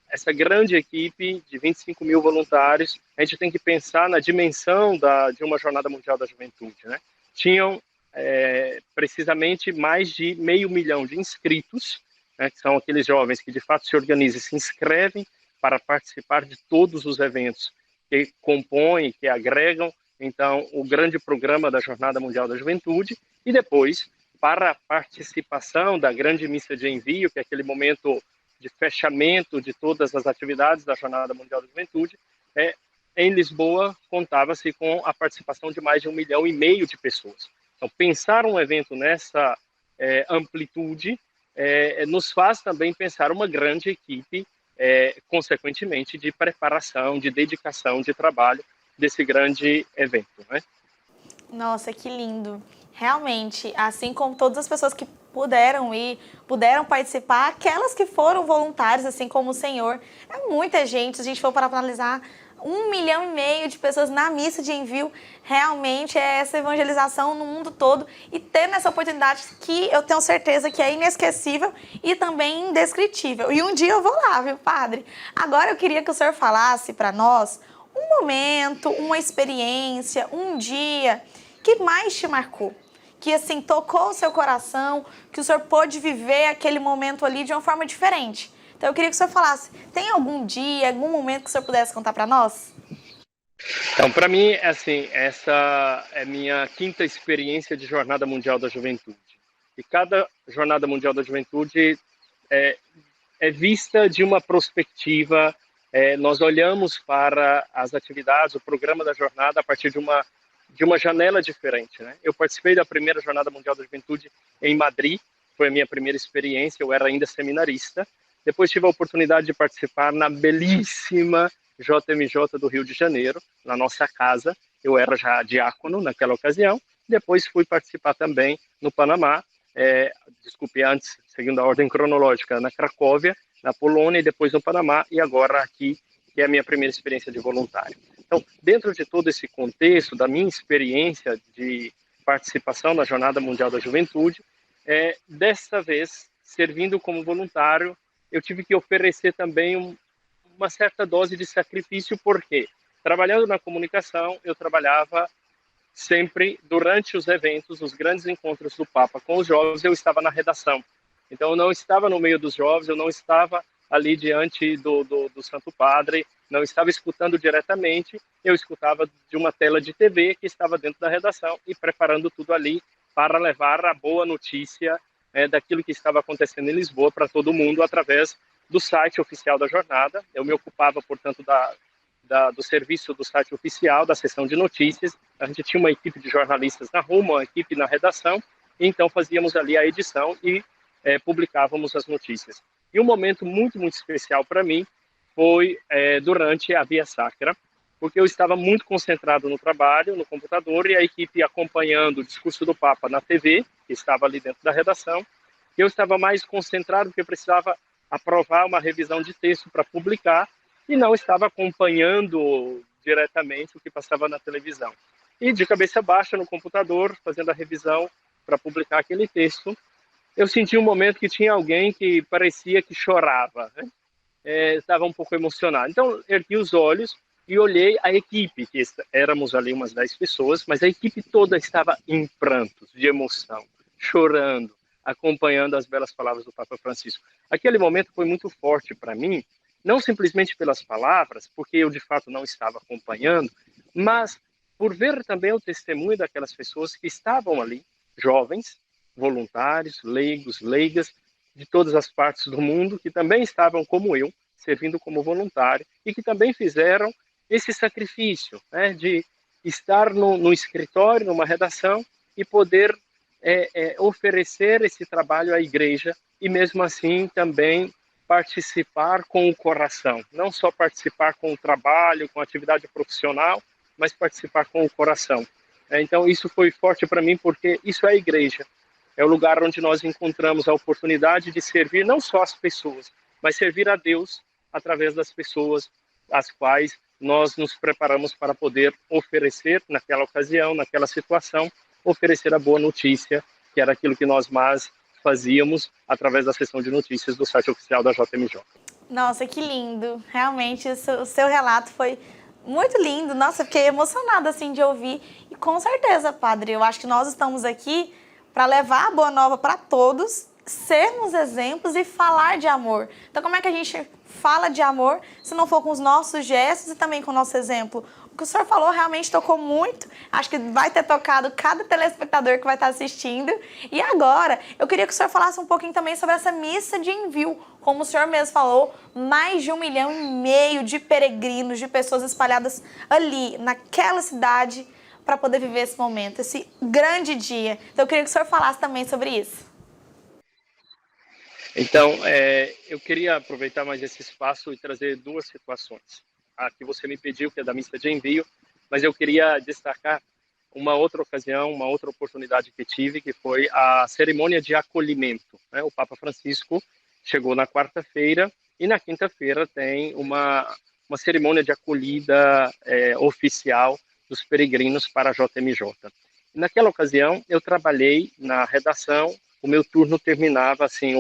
essa grande equipe de 25 mil voluntários, a gente tem que pensar na dimensão de uma Jornada Mundial da Juventude, né? Tinham precisamente mais de 500 mil de inscritos, né, que são aqueles jovens que de fato se organizam e se inscrevem para participar de todos os eventos que compõem, que agregam, então, o grande programa da Jornada Mundial da Juventude, e depois, para a participação da grande missa de envio, que é aquele momento de fechamento de todas as atividades da Jornada Mundial da Juventude, em Lisboa, contava-se com a participação de mais de 1,5 milhão de pessoas. Então, pensar um evento nessa amplitude nos faz também pensar uma grande equipe, consequentemente, de preparação, de dedicação, de trabalho desse grande evento, né? Nossa, que lindo. Realmente, assim como todas as pessoas que puderam ir, puderam participar, aquelas que foram voluntários, assim como o senhor, é muita gente. Se a gente for para analisar, 1,5 milhão de pessoas na missa de envio, realmente é essa evangelização no mundo todo, e tendo essa oportunidade que eu tenho certeza que é inesquecível e também indescritível. E um dia eu vou lá, viu, padre? Agora eu queria que o senhor falasse para nós um momento, uma experiência, um dia que mais te marcou, que assim tocou o seu coração, que o senhor pôde viver aquele momento ali de uma forma diferente. Então eu queria que o senhor falasse, tem algum dia, algum momento que o senhor pudesse contar para nós? Então, para mim, assim, essa é minha 5ª experiência de Jornada Mundial da Juventude. E cada Jornada Mundial da Juventude é vista de uma perspectiva, nós olhamos para as atividades, o programa da jornada a partir de uma janela diferente, né? Eu participei da primeira Jornada Mundial da Juventude em Madrid, foi a minha primeira experiência, eu era ainda seminarista. Depois tive a oportunidade de participar na belíssima JMJ do Rio de Janeiro, na nossa casa. Eu era já diácono naquela ocasião. Depois fui participar também no Panamá, antes, seguindo a ordem cronológica, na Cracóvia, na Polônia, e depois no Panamá, e agora aqui, que é a minha primeira experiência de voluntário. Então, dentro de todo esse contexto, da minha experiência de participação na Jornada Mundial da Juventude, dessa vez, servindo como voluntário, eu tive que oferecer também uma certa dose de sacrifício, porque trabalhando na comunicação, eu trabalhava sempre durante os eventos, os grandes encontros do Papa com os jovens, eu estava na redação. Então, eu não estava no meio dos jovens, eu não estava ali diante do Santo Padre, não estava escutando diretamente, eu escutava de uma tela de TV que estava dentro da redação e preparando tudo ali para levar a boa notícia daquilo que estava acontecendo em Lisboa para todo mundo através do site oficial da jornada. Eu me ocupava, portanto, do serviço do site oficial, da seção de notícias. A gente tinha uma equipe de jornalistas na Roma, uma equipe na redação, e então fazíamos ali a edição e publicávamos as notícias. E um momento muito, muito especial para mim foi durante a Via Sacra, porque eu estava muito concentrado no trabalho, no computador, e a equipe acompanhando o discurso do Papa na TV, que estava ali dentro da redação. Eu estava mais concentrado porque eu precisava aprovar uma revisão de texto para publicar e não estava acompanhando diretamente o que passava na televisão. E de cabeça baixa no computador, fazendo a revisão para publicar aquele texto, eu senti um momento que tinha alguém que parecia que chorava, né? Estava um pouco emocionado. Então, ergui os olhos e olhei a equipe, que éramos ali umas 10 pessoas, mas a equipe toda estava em prantos, de emoção, chorando, acompanhando as belas palavras do Papa Francisco. Aquele momento foi muito forte para mim, não simplesmente pelas palavras, porque eu de fato não estava acompanhando, mas por ver também o testemunho daquelas pessoas que estavam ali, jovens, voluntários, leigos, leigas, de todas as partes do mundo, que também estavam como eu, servindo como voluntário, e que também fizeram esse sacrifício, né, de estar no escritório, numa redação, e poder oferecer esse trabalho à igreja, e mesmo assim também participar com o coração, não só participar com o trabalho, com a atividade profissional, mas participar com o coração. Então isso foi forte para mim, porque isso é a igreja, é o lugar onde nós encontramos a oportunidade de servir não só as pessoas, mas servir a Deus através das pessoas as quais nós nos preparamos para poder oferecer naquela ocasião, naquela situação, oferecer a boa notícia, que era aquilo que nós mais fazíamos através da seção de notícias do site oficial da JMJ. Nossa, que lindo! Realmente, o seu relato foi muito lindo. Nossa, eu fiquei emocionada assim de ouvir. E com certeza, padre, eu acho que nós estamos aqui para levar a boa nova para todos, sermos exemplos e falar de amor. Então, como é que a gente fala de amor se não for com os nossos gestos e também com o nosso exemplo? O que o senhor falou realmente tocou muito. Acho que vai ter tocado cada telespectador que vai estar assistindo. E agora, eu queria que o senhor falasse um pouquinho também sobre essa missa de envio. Como o senhor mesmo falou, mais de 1,5 milhão de peregrinos, de pessoas espalhadas ali, naquela cidade, para poder viver esse momento, esse grande dia. Então, eu queria que o senhor falasse também sobre isso. Então, eu queria aproveitar mais esse espaço e trazer duas situações. A que você me pediu, que é da missa de envio, mas eu queria destacar uma outra ocasião, uma outra oportunidade que tive, que foi a cerimônia de acolhimento, né? O Papa Francisco chegou na quarta-feira e na quinta-feira tem uma cerimônia de acolhida oficial dos peregrinos para a JMJ. Naquela ocasião, eu trabalhei na redação, o meu turno terminava assim,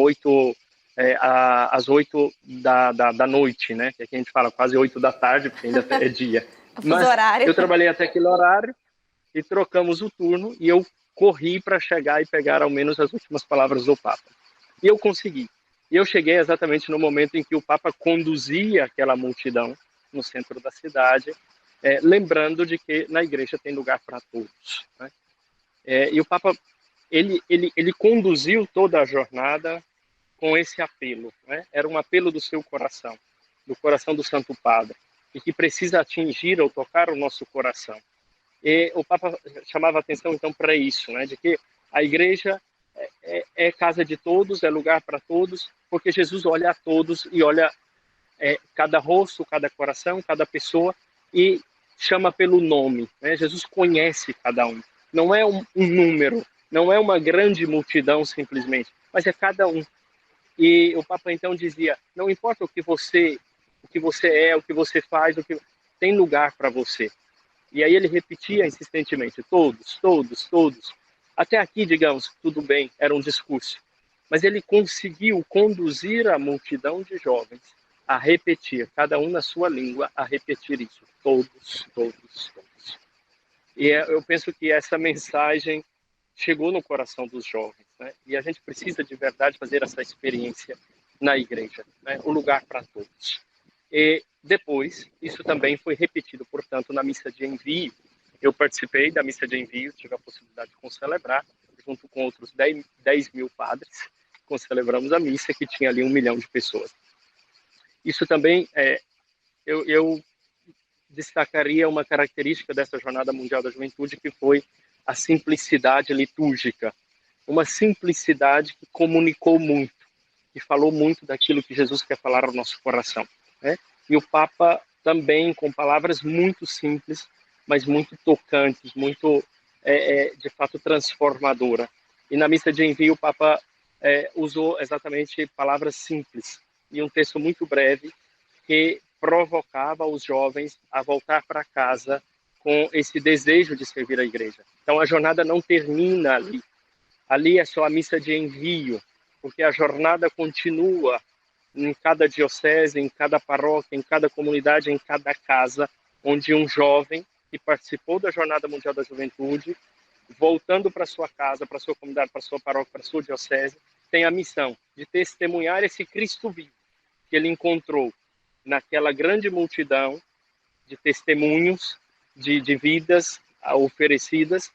às 8 da noite, né? Que aqui a gente fala quase 8 da tarde, porque ainda é dia. Mas eu trabalhei até aquele horário e trocamos o turno e eu corri para chegar e pegar ao menos as últimas palavras do Papa. E eu consegui. E eu cheguei exatamente no momento em que o Papa conduzia aquela multidão no centro da cidade, lembrando de que na igreja tem lugar para todos, né? E o Papa, ele conduziu toda a jornada com esse apelo, né? Era um apelo do seu coração, do coração do Santo Padre, e que precisa atingir ou tocar o nosso coração. E o Papa chamava atenção, então, para isso, né? De que a igreja é casa de todos, é lugar para todos, porque Jesus olha a todos e olha cada rosto, cada coração, cada pessoa, e chama pelo nome, né? Jesus conhece cada um. Não é um número, não é uma grande multidão simplesmente, mas é cada um. E o Papa então dizia, não importa o que você é, o que você faz, tem lugar para você. E aí ele repetia insistentemente, todos, todos, todos. Até aqui, digamos, tudo bem, era um discurso. Mas ele conseguiu conduzir a multidão de jovens a repetir, cada um na sua língua, a repetir isso. Todos, todos, todos. E eu penso que essa mensagem chegou no coração dos jovens, né? E a gente precisa de verdade fazer essa experiência na igreja, né? O lugar para todos. E depois, isso também foi repetido, portanto, na missa de envio. Eu participei da missa de envio, tive a possibilidade de concelebrar, junto com outros 10 mil padres, concelebramos a missa, que tinha ali 1 milhão de pessoas. Isso também, eu destacaria uma característica dessa Jornada Mundial da Juventude, que foi a simplicidade litúrgica. Uma simplicidade que comunicou muito, que falou muito daquilo que Jesus quer falar ao nosso coração, né? E o Papa também, com palavras muito simples, mas muito tocantes, muito, de fato, transformadora. E na missa de envio, o Papa usou exatamente palavras simples e um texto muito breve que provocava os jovens a voltar para casa com esse desejo de servir a igreja. Então, a jornada não termina ali. Ali é só a missa de envio, porque a jornada continua em cada diocese, em cada paróquia, em cada comunidade, em cada casa, onde um jovem que participou da Jornada Mundial da Juventude, voltando para sua casa, para sua comunidade, para sua paróquia, para sua diocese, tem a missão de testemunhar esse Cristo vivo que ele encontrou naquela grande multidão de testemunhos, de vidas oferecidas,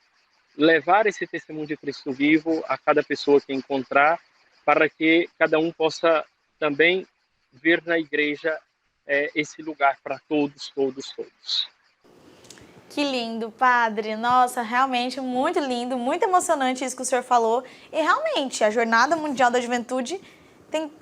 levar esse testemunho de Cristo vivo a cada pessoa que encontrar, para que cada um possa também ver na igreja esse lugar para todos, todos, todos. Que lindo, padre. Nossa, realmente muito lindo, muito emocionante isso que o senhor falou. E realmente, a Jornada Mundial da Juventude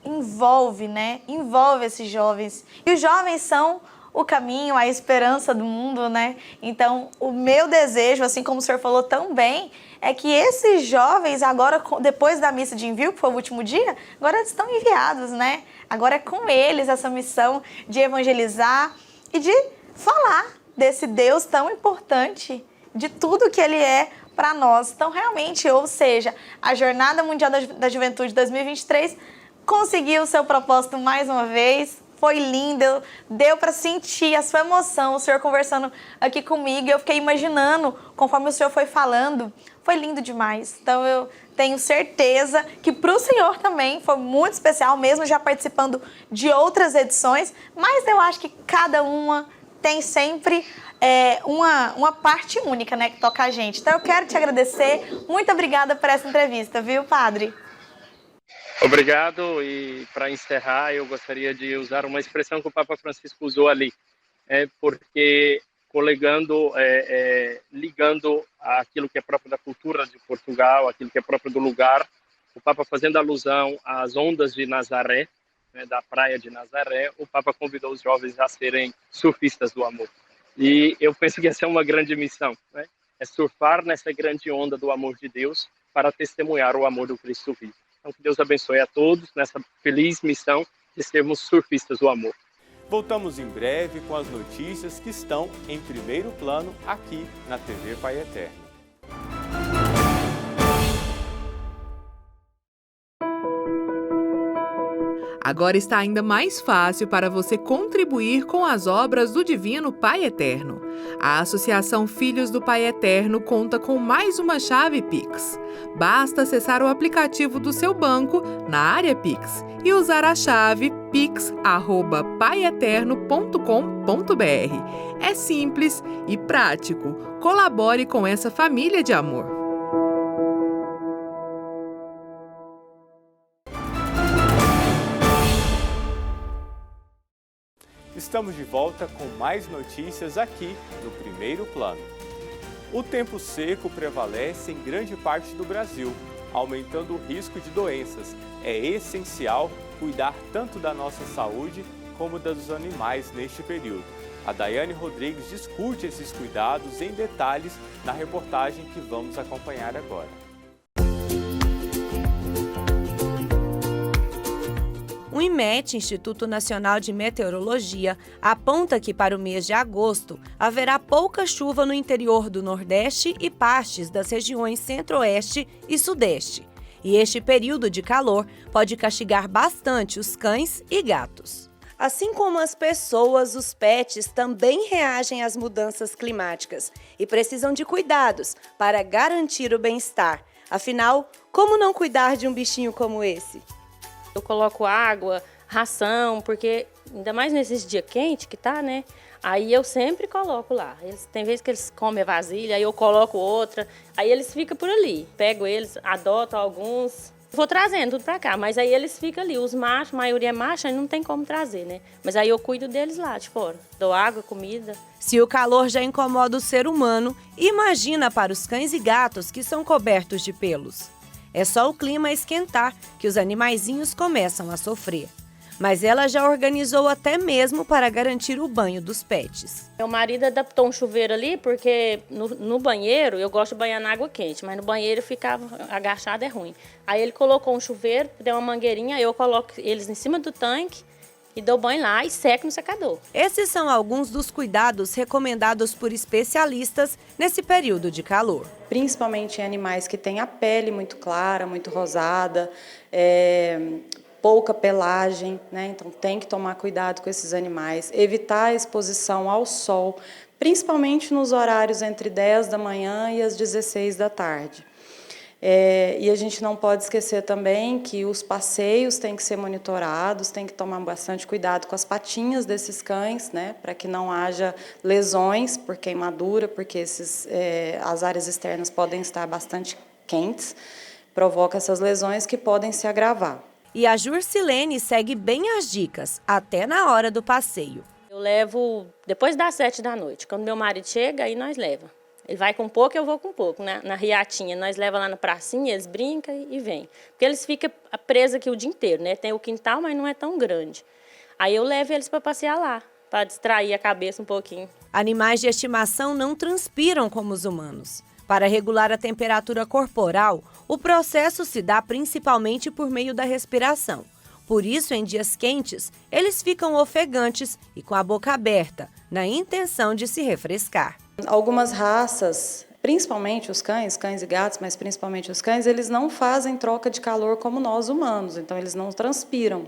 envolve, né? Envolve esses jovens. E os jovens são o caminho, a esperança do mundo, né? Então, o meu desejo, assim como o senhor falou tão bem, é que esses jovens agora, depois da missa de envio, que foi o último dia, agora estão enviados, né? Agora é com eles essa missão de evangelizar e de falar desse Deus tão importante, de tudo que ele é para nós. Então, realmente, ou seja, a Jornada Mundial da Juventude 2023 conseguiu o seu propósito mais uma vez. Foi lindo, deu para sentir a sua emoção, o senhor conversando aqui comigo, eu fiquei imaginando, conforme o senhor foi falando, foi lindo demais. Então eu tenho certeza que para o senhor também foi muito especial, mesmo já participando de outras edições, mas eu acho que cada uma tem sempre uma parte única, né, que toca a gente. Então eu quero te agradecer, muito obrigada por essa entrevista, viu, padre? Obrigado, e para encerrar eu gostaria de usar uma expressão que o Papa Francisco usou ali, porque ligando aquilo que é próprio da cultura de Portugal, aquilo que é próprio do lugar, o Papa fazendo alusão às ondas de Nazaré, né, da praia de Nazaré, o Papa convidou os jovens a serem surfistas do amor. E eu penso que essa é uma grande missão, né? É surfar nessa grande onda do amor de Deus para testemunhar o amor do Cristo vivo. Então, que Deus abençoe a todos nessa feliz missão de sermos surfistas do amor. Voltamos em breve com as notícias que estão em primeiro plano aqui na TV Pai Eterno. Agora está ainda mais fácil para você contribuir com as obras do Divino Pai Eterno. A Associação Filhos do Pai Eterno conta com mais uma chave Pix. Basta acessar o aplicativo do seu banco na área Pix e usar a chave pix@paieterno.com.br. É simples e prático. Colabore com essa família de amor. Estamos de volta com mais notícias aqui no Primeiro Plano. O tempo seco prevalece em grande parte do Brasil, aumentando o risco de doenças. É essencial cuidar tanto da nossa saúde como da dos animais neste período. A Daiane Rodrigues discute esses cuidados em detalhes na reportagem que vamos acompanhar agora. O INMET, Instituto Nacional de Meteorologia, aponta que para o mês de agosto haverá pouca chuva no interior do Nordeste e partes das regiões Centro-Oeste e Sudeste. E este período de calor pode castigar bastante os cães e gatos. Assim como as pessoas, os pets também reagem às mudanças climáticas e precisam de cuidados para garantir o bem-estar. Afinal, como não cuidar de um bichinho como esse? Eu coloco água, ração, porque ainda mais nesses dias quentes que tá, né? Aí eu sempre coloco lá. Tem vezes que eles comem a vasilha, aí eu coloco outra, aí eles ficam por ali. Pego eles, adoto alguns, vou trazendo tudo pra cá, mas aí eles ficam ali. Os machos, a maioria é macho, aí não tem como trazer, né? Mas aí eu cuido deles lá de fora. Dou água, comida. Se o calor já incomoda o ser humano, imagina para os cães e gatos que são cobertos de pelos. É só o clima esquentar que os animaizinhos começam a sofrer. Mas ela já organizou até mesmo para garantir o banho dos pets. Meu marido adaptou um chuveiro ali, porque no banheiro, eu gosto de banhar na água quente, mas no banheiro ficava agachado, é ruim. Aí ele colocou um chuveiro, deu uma mangueirinha, eu coloco eles em cima do tanque e dou banho lá e seco no secador. Esses são alguns dos cuidados recomendados por especialistas nesse período de calor. Principalmente em animais que têm a pele muito clara, muito rosada, pouca pelagem, né? Então tem que tomar cuidado com esses animais, evitar a exposição ao sol, principalmente nos horários entre 10 da manhã e as 16 da tarde. E a gente não pode esquecer também que os passeios têm que ser monitorados, tem que tomar bastante cuidado com as patinhas desses cães, né, para que não haja lesões por queimadura, porque as áreas externas podem estar bastante quentes, provoca essas lesões que podem se agravar. E a Jurcilene segue bem as dicas, até na hora do passeio. Eu levo depois das 7 da noite, quando meu marido chega, aí nós levamos. Ele vai com pouco, eu vou com pouco. Na riatinha, nós levamos lá na pracinha, eles brincam e vêm. Porque eles ficam presos aqui o dia inteiro, né? Tem o quintal, mas não é tão grande. Aí eu levo eles para passear lá, para distrair a cabeça um pouquinho. Animais de estimação não transpiram como os humanos. Para regular a temperatura corporal, o processo se dá principalmente por meio da respiração. Por isso, em dias quentes, eles ficam ofegantes e com a boca aberta, na intenção de se refrescar. Algumas raças, principalmente os cães e gatos, mas principalmente os cães, eles não fazem troca de calor como nós humanos, então eles não transpiram.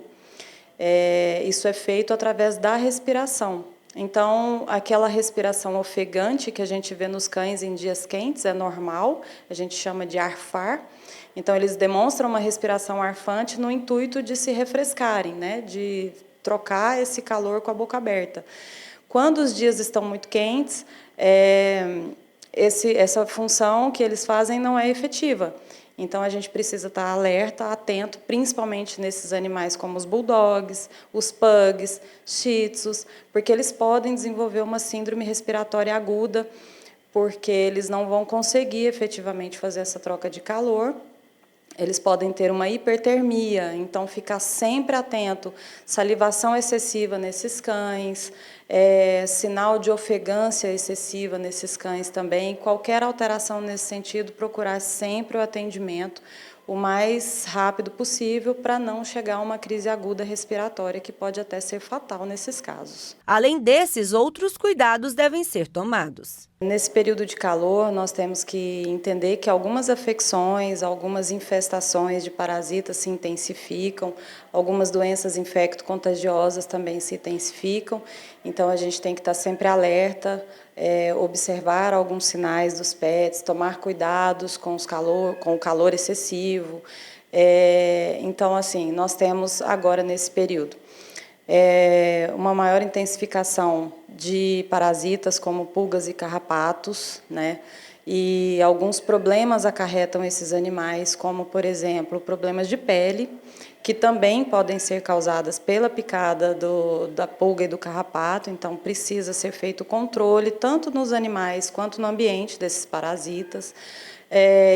Isso é feito através da respiração. Então, aquela respiração ofegante que a gente vê nos cães em dias quentes é normal, a gente chama de arfar. Então, eles demonstram uma respiração arfante no intuito de se refrescarem, né? De trocar esse calor com a boca aberta. Quando os dias estão muito quentes, essa função que eles fazem não é efetiva. Então, a gente precisa estar alerta, atento, principalmente nesses animais como os bulldogs, os pugs, shih tzus, porque eles podem desenvolver uma síndrome respiratória aguda, porque eles não vão conseguir efetivamente fazer essa troca de calor. Eles podem ter uma hipertermia, então ficar sempre atento. Salivação excessiva nesses cães, sinal de ofegância excessiva nesses cães também. Qualquer alteração nesse sentido, procurar sempre o atendimento o mais rápido possível para não chegar a uma crise aguda respiratória que pode até ser fatal nesses casos. Além desses, outros cuidados devem ser tomados. Nesse período de calor, nós temos que entender que algumas afecções, algumas infestações de parasitas se intensificam, algumas doenças infecto-contagiosas também se intensificam, então a gente tem que estar sempre alerta, observar alguns sinais dos pets, tomar cuidados com o calor excessivo. Então, assim, nós temos agora nesse período uma maior intensificação de parasitas como pulgas e carrapatos, né? E alguns problemas acarretam esses animais, como, por exemplo, problemas de pele, que também podem ser causadas pela picada da pulga e do carrapato, então precisa ser feito o controle, tanto nos animais quanto no ambiente desses parasitas.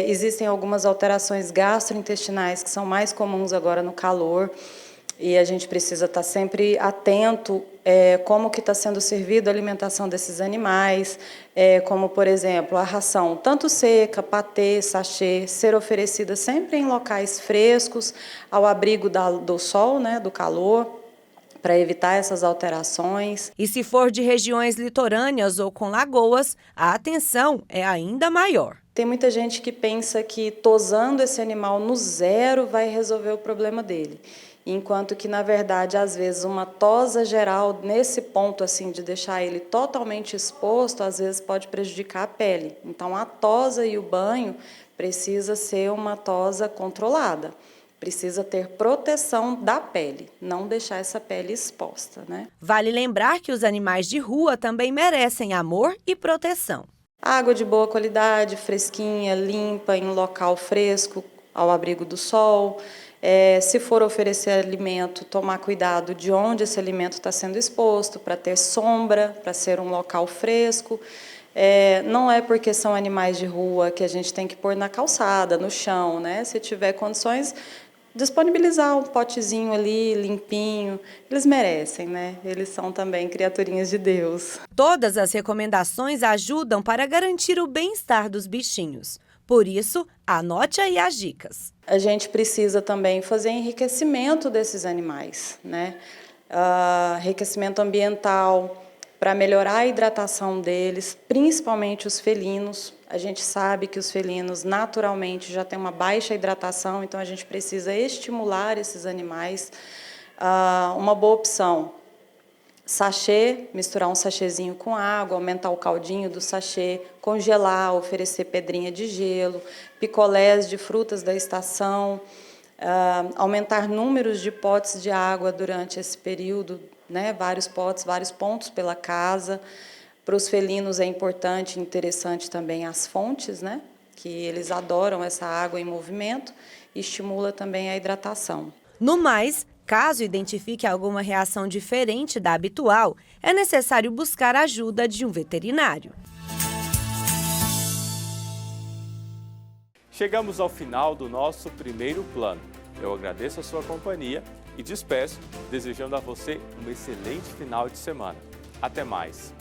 Existem algumas alterações gastrointestinais que são mais comuns agora no calor, e a gente precisa estar sempre atento como que está sendo servida a alimentação desses animais, como, por exemplo, a ração, tanto seca, patê, sachê, ser oferecida sempre em locais frescos, ao abrigo do sol, né, do calor, para evitar essas alterações. E se for de regiões litorâneas ou com lagoas, a atenção é ainda maior. Tem muita gente que pensa que tosando esse animal no zero vai resolver o problema dele. Enquanto que, na verdade, às vezes, uma tosa geral, nesse ponto assim de deixar ele totalmente exposto, às vezes pode prejudicar a pele. Então, a tosa e o banho precisa ser uma tosa controlada. Precisa ter proteção da pele, não deixar essa pele exposta, né? Vale lembrar que os animais de rua também merecem amor e proteção. Água de boa qualidade, fresquinha, limpa, em um local fresco, ao abrigo do sol. Se for oferecer alimento, tomar cuidado de onde esse alimento está sendo exposto, para ter sombra, para ser um local fresco. Não é porque são animais de rua que a gente tem que pôr na calçada, no chão, né? Se tiver condições, disponibilizar um potezinho ali, limpinho. Eles merecem, né? Eles são também criaturinhas de Deus. Todas as recomendações ajudam para garantir o bem-estar dos bichinhos. Por isso, anote aí as dicas. A gente precisa também fazer enriquecimento desses animais, né? Enriquecimento ambiental, para melhorar a hidratação deles, principalmente os felinos. A gente sabe que os felinos naturalmente já têm uma baixa hidratação, então a gente precisa estimular esses animais. Uma boa opção, sachê, misturar um sachêzinho com água, aumentar o caldinho do sachê, congelar, oferecer pedrinha de gelo, picolés de frutas da estação, aumentar números de potes de água durante esse período, né? Vários potes, vários pontos pela casa. Para os felinos é importante e interessante também as fontes, né? Que eles adoram essa água em movimento e estimula também a hidratação. No mais, caso identifique alguma reação diferente da habitual, é necessário buscar a ajuda de um veterinário. Chegamos ao final do nosso primeiro plano. Eu agradeço a sua companhia e despeço, desejando a você um excelente final de semana. Até mais!